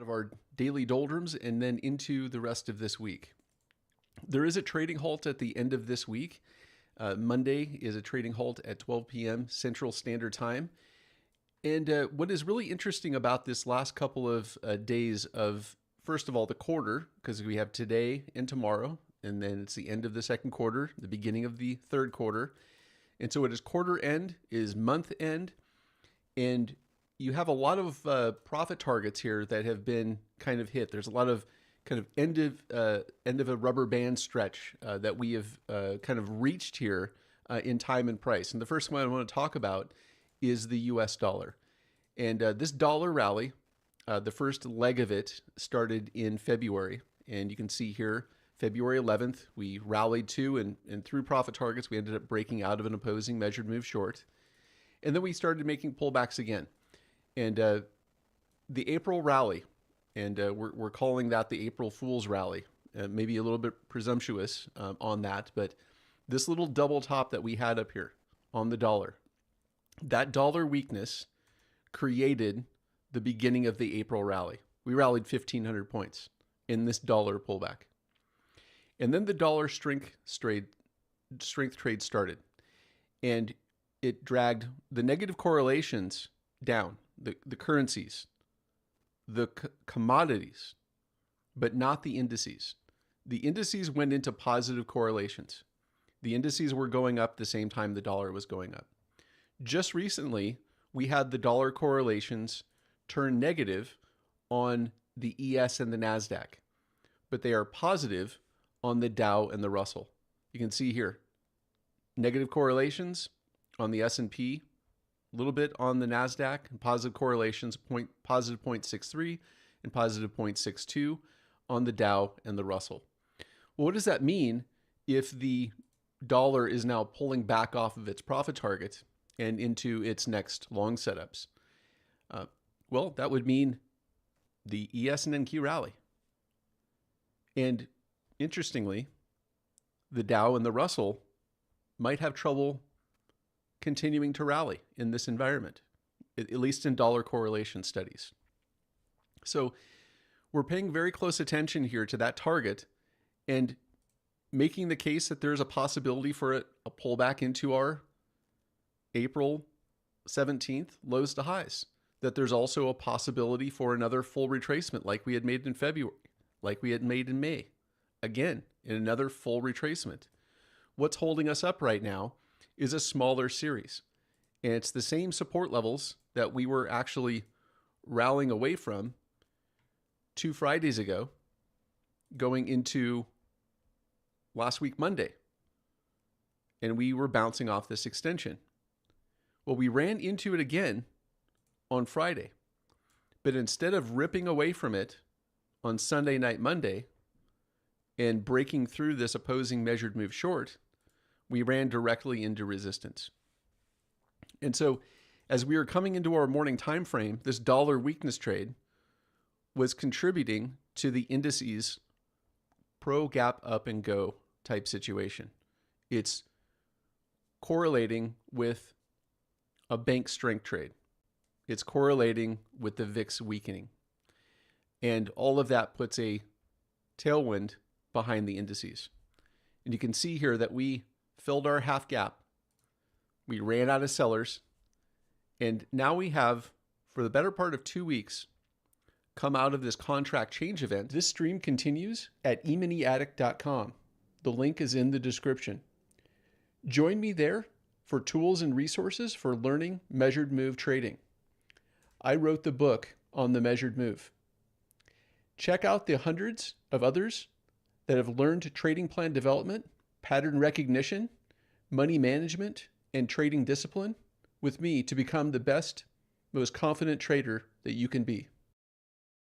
Out of our daily doldrums and then into the rest of this week. There is a trading halt at the end of this week. Monday is a trading halt at 12 p.m. Central Standard Time. And what is really interesting about this last couple of days of, first of all, the quarter, because we have today and tomorrow, and then it's the end of the second quarter, the beginning of the third quarter. And so it is quarter end, is month end, and you have a lot of profit targets here that have been kind of hit. There's a lot of kind of end of a rubber band stretch that we have kind of reached here in time and price. And the first one I want to talk about is the U.S. dollar. And this dollar rally, the first leg of it started in February. And you can see here, February 11th, we rallied to and through profit targets, we ended up breaking out of an opposing measured move short. And then we started making pullbacks again. And the April rally, and we're calling that the April Fool's rally, maybe a little bit presumptuous on that, but this little double top that we had up here on the dollar, that dollar weakness created the beginning of the April rally. We rallied 1,500 points in this dollar pullback. And then the dollar strength trade started, and it dragged the negative correlations down. The currencies, the commodities, but not the indices. The indices went into positive correlations. The indices were going up the same time the dollar was going up. Just recently, we had the dollar correlations turn negative on the ES and the NASDAQ, but they are positive on the Dow and the Russell. You can see here, negative correlations on the S&P, a little bit on the NASDAQ, and positive correlations, positive 0.63 and positive 0.62 on the Dow and the Russell. Well, what does that mean if the dollar is now pulling back off of its profit target and into its next long setups? Well, that would mean the ES and NQ rally. And interestingly, the Dow and the Russell might have trouble continuing to rally in this environment, at least in dollar correlation studies. So we're paying very close attention here to that target and making the case that there's a possibility for a pullback into our April 17th lows to highs, that there's also a possibility for another full retracement like we had made in February, like we had made in May, again, in another full retracement. What's holding us up right now is a smaller series. And it's the same support levels that we were actually rallying away from 2 Fridays ago, going into last week, Monday. And we were bouncing off this extension. Well, we ran into it again on Friday. But instead of ripping away from it on Sunday night, Monday, and breaking through this opposing measured move short, we ran directly into resistance. And so as we were coming into our morning time frame, this dollar weakness trade was contributing to the indices pro gap up and go type situation. It's correlating with a bank strength trade. It's correlating with the VIX weakening. And all of that puts a tailwind behind the indices. And you can see here that we filled our half gap. We ran out of sellers. And now we have, for the better part of 2 weeks, come out of this contract change event. This stream continues at emoneyaddict.com. The link is in the description. Join me there for tools and resources for learning measured move trading. I wrote the book on the measured move. Check out the hundreds of others that have learned trading plan development, pattern recognition, money management, and trading discipline with me to become the best, most confident trader that you can be.